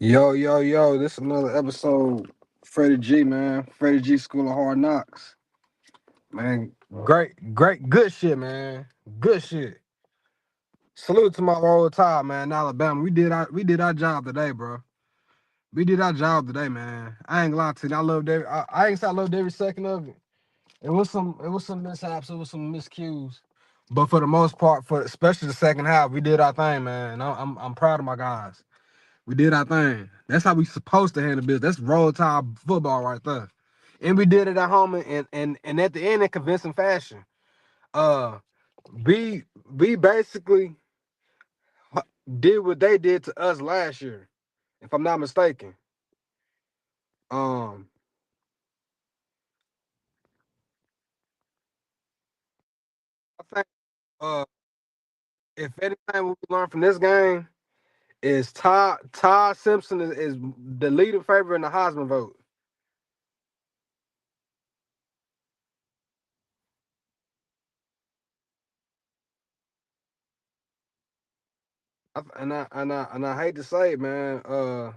Yo, yo, yo, this is another episode. Freddie G, man. Freddie G School of Hard Knocks. Man, great, good shit, man. Good shit. Salute to my old time, man, Alabama. We did our job today, bro. We did our job today, man. I ain't gonna lie to you. I loved I ain't say I loved every second of it. It was some mishaps, it was some miscues. But for the most part, for especially the second half, we did our thing, man. I'm proud of my guys. We did our thing. That's how we supposed to handle business. That's roll tide football right there. And we did it at home and at the end in convincing fashion. Uh we we basically did what they did to us last year, if I'm not mistaken. Um I think uh if anything what we learned from this game is Todd Simpson is the leading favorite in the Heisman vote. And I hate to say it, man. Well,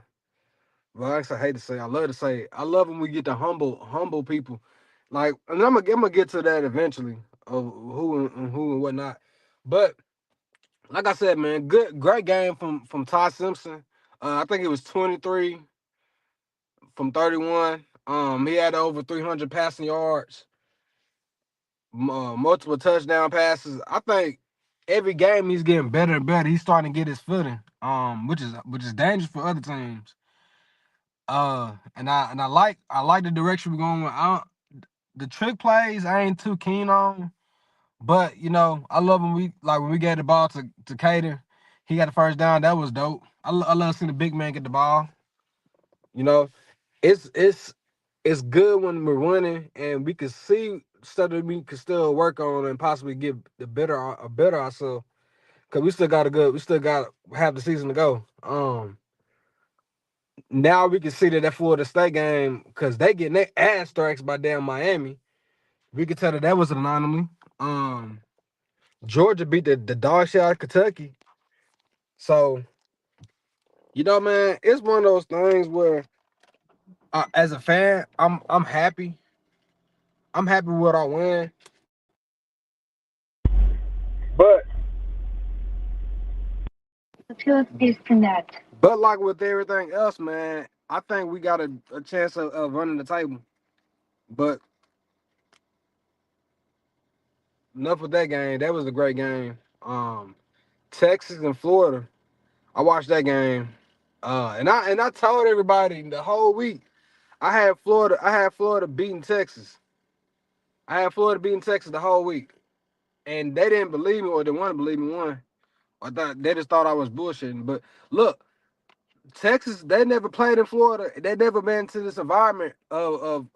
actually, I hate to say, I love to say, I love when we get to humble people. Like, and I'm gonna get to that eventually of who and whatnot. But like I said, man, great game from Todd Simpson. I think it was 23 from 31. He had over 300 passing yards, multiple touchdown passes. I think every game he's getting better and better. He's starting to get his footing, which is dangerous for other teams. And I like the direction we're going with. The trick plays I ain't too keen on, but I love when we gave the ball to Cater. He got the first down. That was dope. I love seeing the big man get the ball. You know, it's good when we're winning and we can see stuff that we can still work on and possibly get a better ourselves. Cause we still got half the season to go. Now we can see that Florida State game, because they getting their ass strikes by damn Miami. We could tell that was an anomaly. Um, Georgia beat the dog shit out of Kentucky. So man, it's one of those things where, as a fan, I'm happy. I'm happy with our win. But disconnect. But like with everything else, man, I think we got a chance of running the table. But enough with that game. That was a great game. Texas and Florida. I watched that game. And I told everybody the whole week I had Florida beating Texas. I had Florida beating Texas the whole week. And they didn't believe me, or they want to believe me, one. They just thought I was bullshitting. But look, Texas, they never played in Florida. They never been to this environment of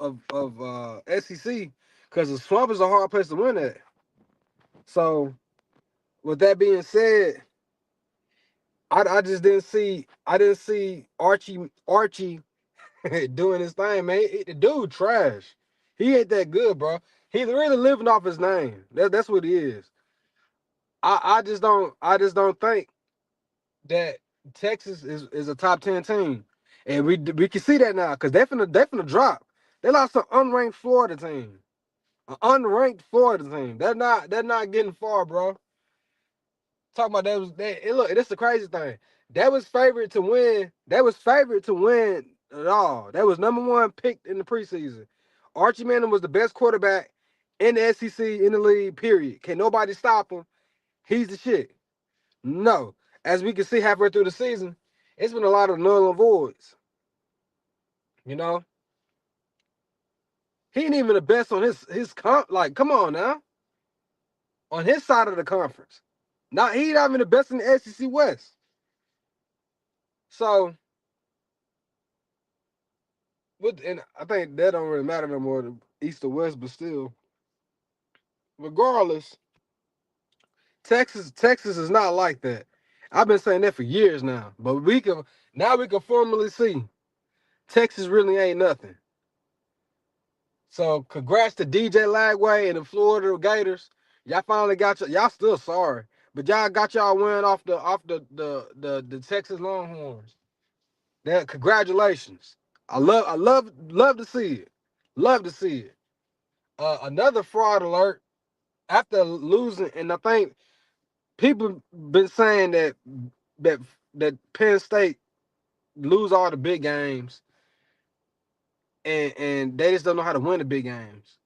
SEC, because the swamp is a hard place to win at. So with that being said, I just didn't see Archie doing his thing, man. The dude trash. He ain't that good, bro. He's really living off his name. That's what he is. I just don't think that Texas is a top 10 team. And we can see that now, because they finna drop. They lost an unranked Florida team. An unranked Florida team. They're not getting far, bro. Talking about that was that. And look, that's the crazy thing. That was favored to win. That was favored to win at all. That was number one picked in the preseason. Archie Manning was the best quarterback in the SEC in the league. Period. Can nobody stop him? He's the shit. No, as we can see halfway through the season, it's been a lot of null and voids. You know, he ain't even the best on his comp. Like, come on now, on his side of the conference. Now he not even the best in the SEC West. So and I think that don't really matter no more, the East or West, but still, regardless, Texas is not like that. I've been saying that for years now, but we can formally see Texas really ain't nothing. So congrats to DJ Lagway and the Florida Gators. Y'all finally got y'all still sorry, but y'all got y'all win off the Texas Longhorns. That congratulations. Love to see it. Love to see it. Another fraud alert after losing, and I think people been saying that that Penn State lose all the big games, and they just don't know how to win the big games.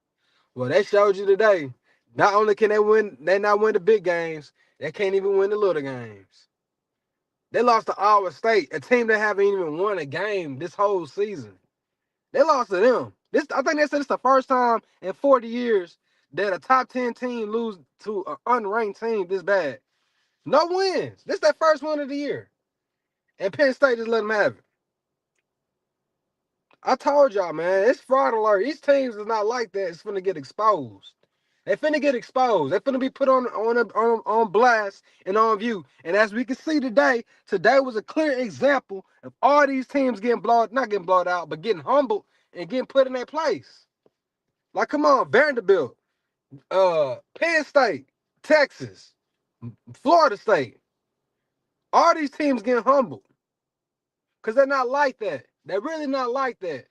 Well, they showed you today. Not only can they not win the big games, they can't even win the little games. They lost to Iowa State, a team that haven't even won a game this whole season. They lost to them. I think they said it's the first time in 40 years that a top 10 team lose to an unranked team this bad. No wins. This is their first win of the year. And Penn State just let them have it. I told y'all, man, it's fraud alert. These teams is not like that. It's finna get exposed. They finna get exposed. They finna be put on blast and on view. And as we can see today was a clear example of all these teams not getting blowed out, but getting humbled and getting put in their place. Like, come on, Vanderbilt, Penn State, Texas, Florida State. All these teams getting humbled. Because they're not like that. They're really not like that.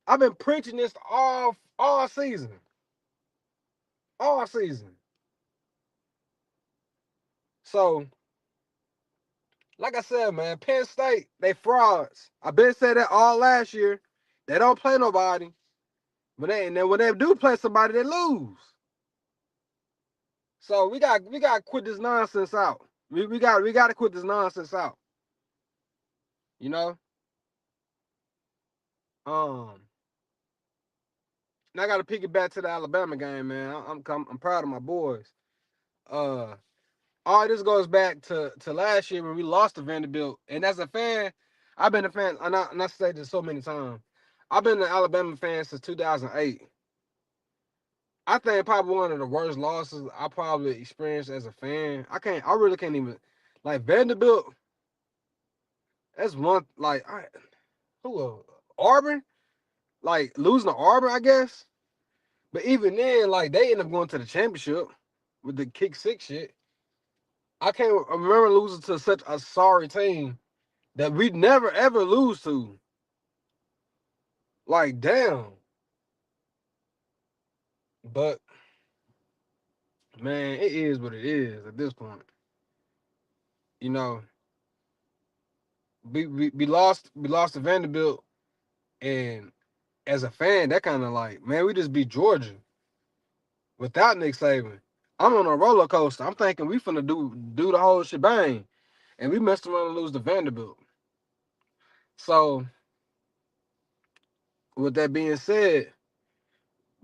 I've been preaching this all season. All season. So, like I said, man, Penn State, they frauds. I've been saying that all last year. They don't play nobody. And then when they do play somebody, they lose. So we got to quit this nonsense out. We got to quit this nonsense out. You know? And I got to pick it back to the Alabama game, man. I'm proud of my boys. All this goes back to last year when we lost to Vanderbilt. And as a fan, I've been a fan, and I said this so many times. I've been an Alabama fan since 2008. I think probably one of the worst losses I probably experienced as a fan. I really can't even, like, Vanderbilt. That's one, like, Auburn, like losing to Auburn, I guess. But even then, like, they end up going to the championship with the kick six shit. I can't remember losing to such a sorry team that we'd never ever lose to. Like, damn. But man, it is what it is at this point. You know, we lost to Vanderbilt, and as a fan, that kind of like, man, we just beat Georgia without Nick Saban. I'm on a roller coaster. I'm thinking we finna do the whole shebang, and we messed around and lose to Vanderbilt. So, with that being said,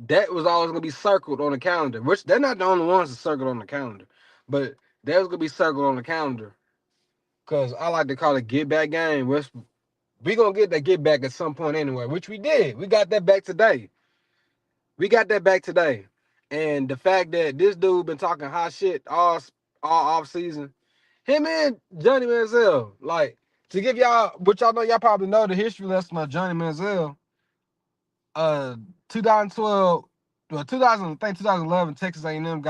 that was always gonna be circled on the calendar. Which they're not the only ones that circled on the calendar, but that was gonna be circled on the calendar. Cause I like to call it get back game. We gonna get that get back at some point anyway, which we did. We got that back today. And the fact that this dude been talking hot shit all off season, him and Johnny Manziel, like, to give y'all, which y'all know, y'all probably know the history lesson of Johnny Manziel. 2012, well, 2011, Texas A&M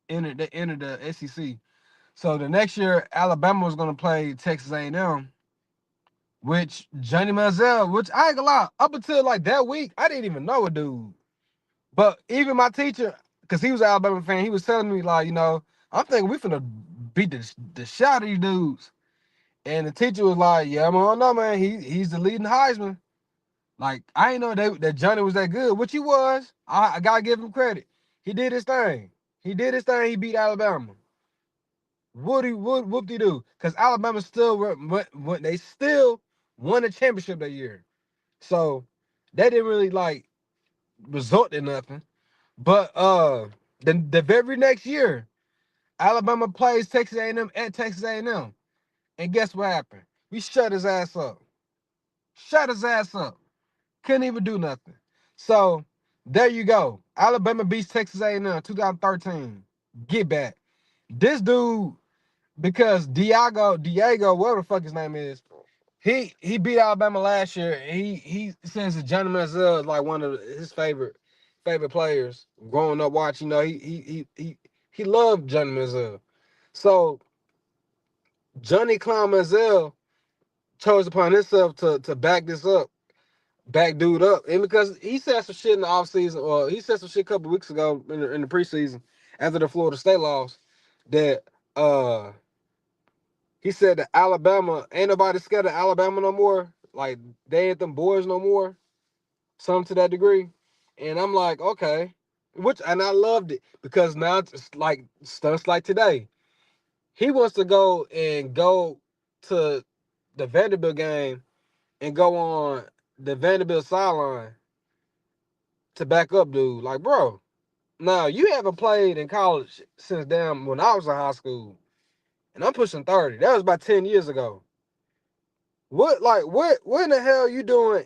they entered the SEC. So the next year, Alabama was gonna play Texas A&M, which Johnny Manziel, which I ain't gonna lie, up until like that week, I didn't even know a dude. But even my teacher, because he was an Alabama fan, he was telling me, like, I'm thinking we finna beat the shit out of these dudes. And the teacher was like, yeah, I don't know, man. He's the leading Heisman. Like, I ain't know that Johnny was that good, which he was. I gotta give him credit. He did his thing. He beat Alabama. Whoop-de-do. Because Alabama they still won the championship that year. So they didn't really, like, result in nothing. But the very next year, Alabama plays Texas A&M at Texas A&M. And guess what happened? We shut his ass up. Couldn't even do nothing. So there you go. Alabama beats Texas A&M 2013. Get back. This dude, because Diego, whatever the fuck his name is, he beat Alabama last year. And he says that Johnny Manziel is like one of his favorite players. Growing up watching, he loved Johnny Manziel. So Johnny Clown Manziel chose upon himself to back this up, back dude up, and because he said some shit in the offseason, or he said some shit a couple weeks ago in the preseason after the Florida State loss, that he said that Alabama ain't nobody scared of Alabama no more. Like they ain't them boys no more. Some to that degree. And I'm like, okay. And I loved it because now it's like stunts like today. He wants to go to the Vanderbilt game and go on the Vanderbilt sideline to back up dude. Like, bro, now you haven't played in college since damn when I was in high school. And I'm pushing 30. That was about 10 years ago. What in the hell you doing?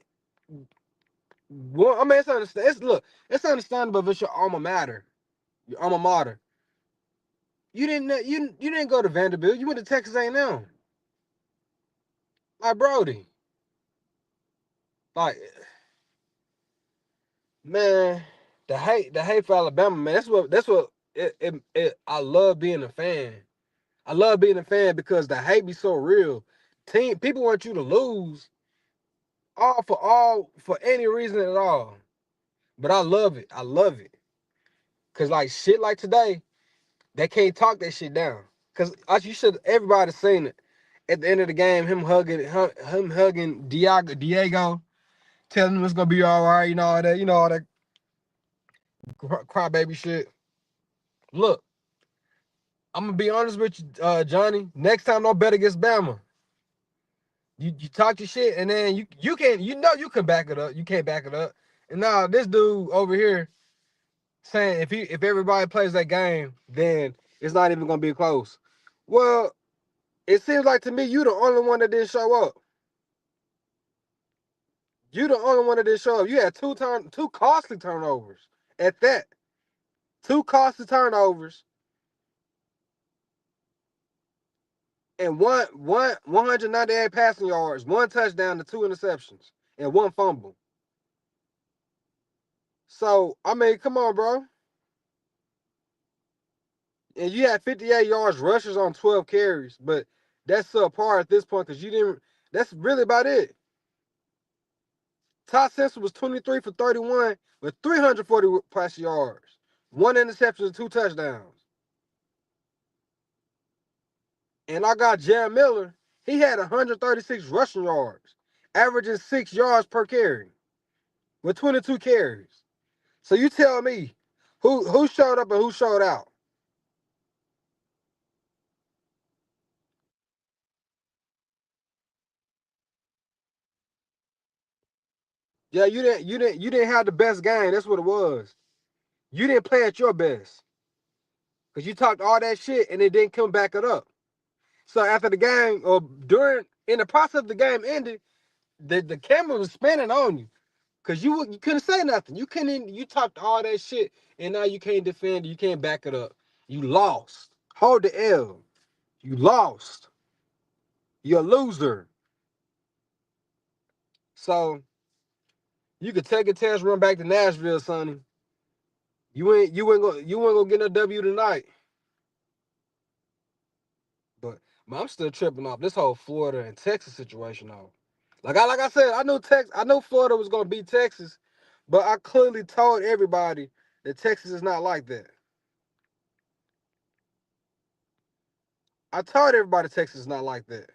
Well, I mean, it's understandable if it's your alma mater. Your alma mater. You didn't go to Vanderbilt. You went to Texas A&M. Like Brody. Like, man, the hate for Alabama, man. That's what I love being a fan. I love being a fan because the hate be so real. People want you to lose all for any reason at all. But I love it. I love it. Cause like shit like today, they can't talk that shit down. Cause you should everybody seen it. At the end of the game, him hugging Diego, telling him it's gonna be all right, all that crybaby shit. Look, I'm gonna be honest with you, Johnny. Next time, don't bet against Bama. You talk your shit, and then you can't you can back it up. You can't back it up. And now this dude over here saying if everybody plays that game, then it's not even gonna be close. Well, it seems like to me you the only one that didn't show up. You the only one that didn't show up. You had two costly turnovers at that. Two costly turnovers and one 198 passing yards, one touchdown to two interceptions, and one fumble. So I mean, come on, bro. And you had 58 yards rushes on 12 carries, but that's subpar at this point because you didn't. That's really about it. Todd Simpson was 23 for 31 with 340 passing yards, one interception and two touchdowns. And I got Jared Miller. He had 136 rushing yards, averaging 6 yards per carry with 22 carries. So you tell me who showed up and who showed out? Yeah, you didn't have the best game. That's what it was. You didn't play at your best because you talked all that shit and it didn't come back it up. So after the game or during in the process of the game ended, the camera was spinning on you because you couldn't say nothing. You talked all that shit and now you can't defend it. You can't back it up. You lost. Hold the L. You lost. You're a loser. So you could take a test, run back to Nashville, Sonny. You ain't gonna get no W tonight. But man, I'm still tripping off this whole Florida and Texas situation though. Like I said, I know Florida was gonna beat Texas, but I clearly told everybody that Texas is not like that. I told everybody Texas is not like that.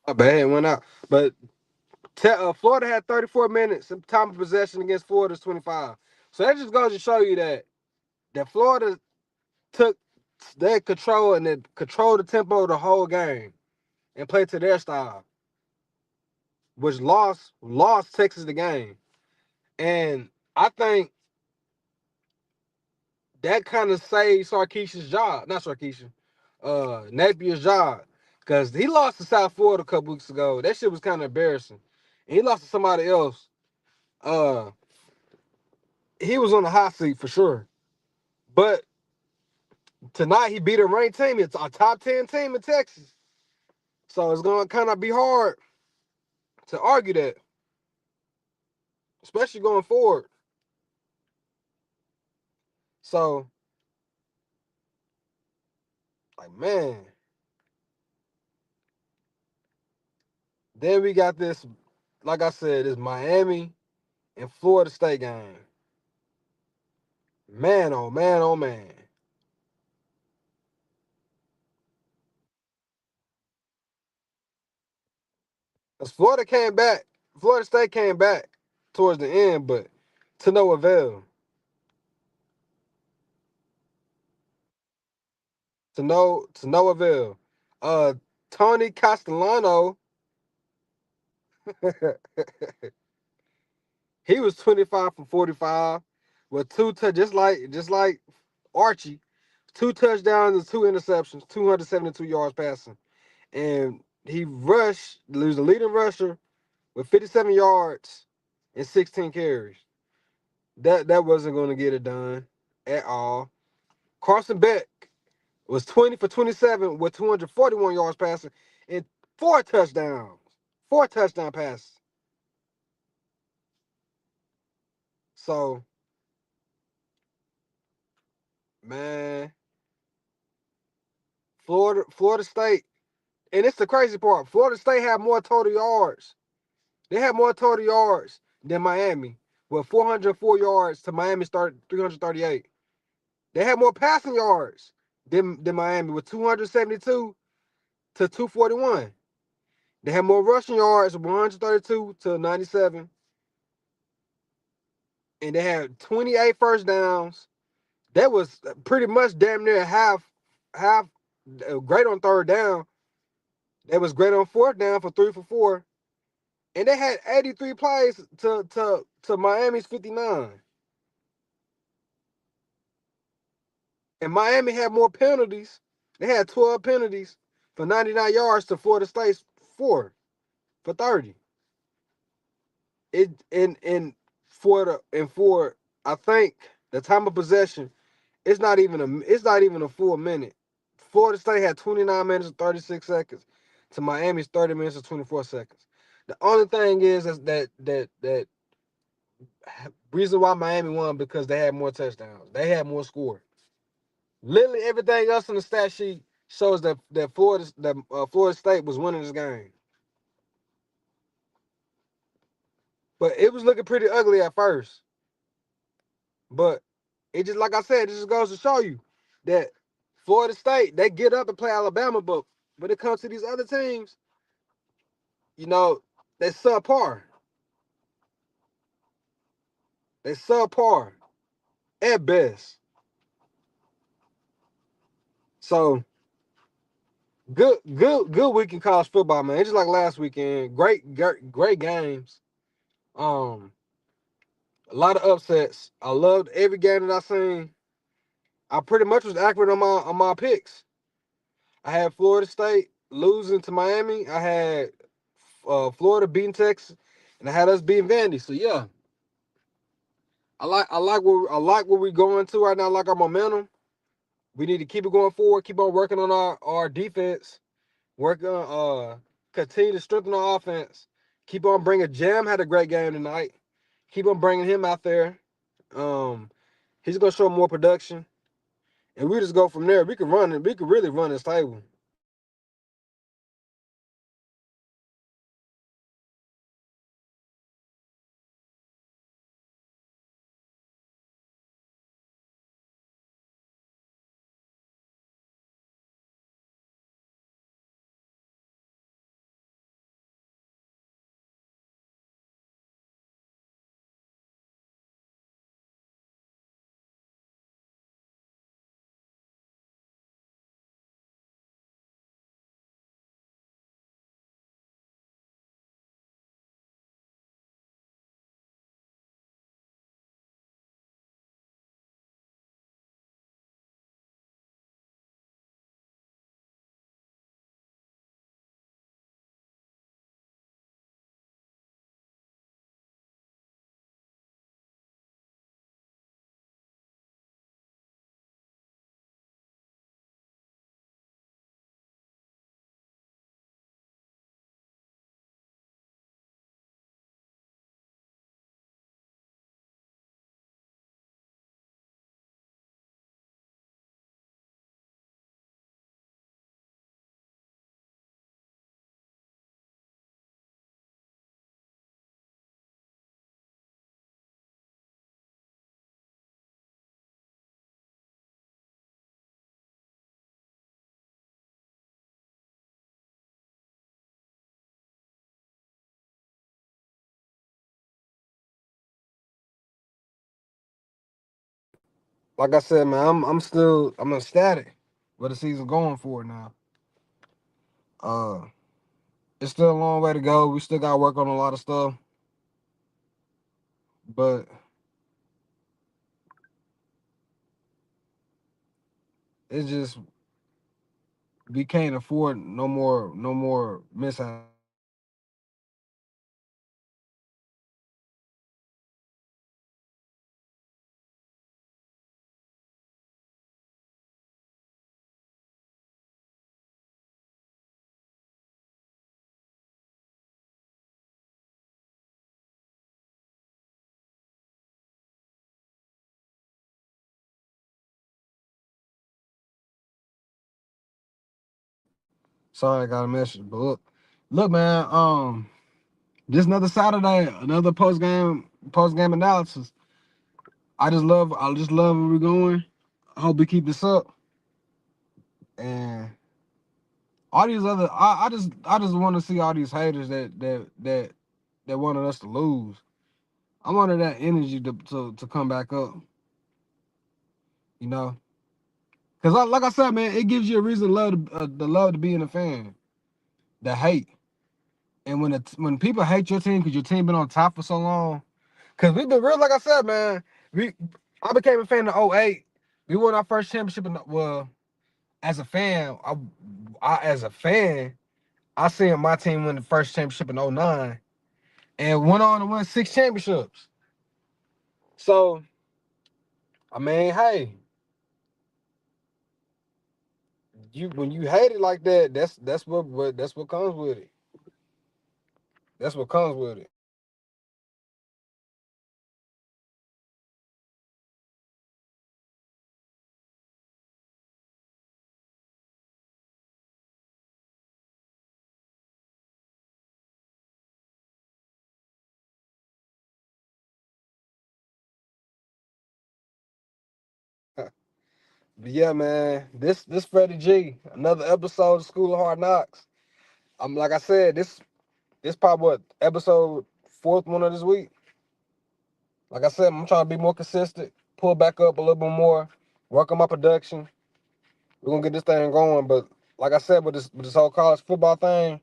My bad, it went out. But Florida had 34 minutes and time of possession against Florida's 25. So that just goes to show you that Florida took their control and they controlled the tempo of the whole game and played to their style, which lost Texas the game. And I think that kind of saved Sarkisian's job. Not Sarkisian, Napier's job. Because he lost to South Florida a couple weeks ago. That shit was kind of embarrassing. And he lost to somebody else. Uh, he was on the hot seat for sure. But tonight he beat a ranked team. It's a top 10 team in Texas. So it's gonna kind of be hard to argue that, especially going forward. So, like, man, then we got this, like I said, this Miami and Florida State game. Man, oh man, oh man. Because Florida State came back towards the end, but to no avail. To no avail. Uh Tony Castellano, he was 25 from 45 with just like Archie, 2 touchdowns and 2 interceptions, 272 yards passing. And he was the leading rusher with 57 yards and 16 carries. That wasn't going to get it done at all. Carson Beck was 20 for 27 with 241 yards passing and 4 touchdowns. 4 touchdown passes. So, man, Florida State, and it's the crazy part. Florida State had more total yards. They had more total yards than Miami, with 404 yards to Miami's 338. They had more passing yards than Miami, with 272 to 241. They had more rushing yards, 132 to 97. And they had 28 first downs. That was pretty much damn near half great on third down. That was great on fourth down for 3 for 4. And they had 83 plays to Miami's 59. And Miami had more penalties. They had 12 penalties for 99 yards to Florida State's 4 for 30. It and for I think the time of possession, it's not even a full minute. Florida State had 29 minutes and 36 seconds to Miami's 30 minutes and 24 seconds. The only thing is that reason why Miami won because they had more touchdowns. They had more score. Literally everything else on the stat sheet shows that Florida State was winning this game. But it was looking pretty ugly at first. But it just like I said, it just goes to show you that Florida State, they get up and play Alabama, but when it comes to these other teams, you know, they subpar. They subpar at best. So good week in college football, man. It's just like last weekend. Great games. Um, a lot of upsets. I loved every game that I seen. I pretty much was accurate on my picks. I had Florida State losing to Miami. I had Florida beating Texas, and I had us beating Vandy. So yeah, I like where we're going to right now. I like our momentum. We need to keep it going forward. Keep on working on our defense. Work on continue to strengthen our offense. Keep on bringing Jam had a great game tonight. Keep on bringing him out there. Um, he's gonna show more production, and we just go from there. We can run it. We can really run this table. like I said, man, I'm ecstatic where the season going for now. Uh, it's still a long way to go. We still got to work on a lot of stuff, but it's just we can't afford no more mishaps. Sorry, I got a message, but look, man. Just another Saturday, another post game analysis. I just love where we're going. I hope we keep this up. And all these other, I just want to see all these haters that wanted us to lose. I wanted that energy to come back up. You know, because like I said, man, it gives you a reason to love to be in a fan. The hate, and when people hate your team because your team been on top for so long, because we've been real. Like I said, man, we I became a fan in '08. We won our first championship well, as a fan, I seen my team win the first championship in '09 and went on to win 6 championships. So, I mean, hey, you when you hate it like that, that's what comes with it. That's what comes with it. But yeah, man, this Freddie G, another episode of School of Hard Knocks. I'm like I said, this probably what episode fourth one of this week. Like I said, I'm trying to be more consistent, pull back up a little bit more, work on my production. We're gonna get this thing going. But like I said, with this whole college football thing,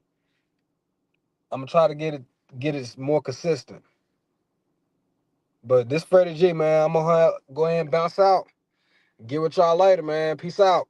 I'm gonna try to get it more consistent. But this Freddie G, man, I'm gonna go ahead and bounce out. Get with y'all later, man. Peace out.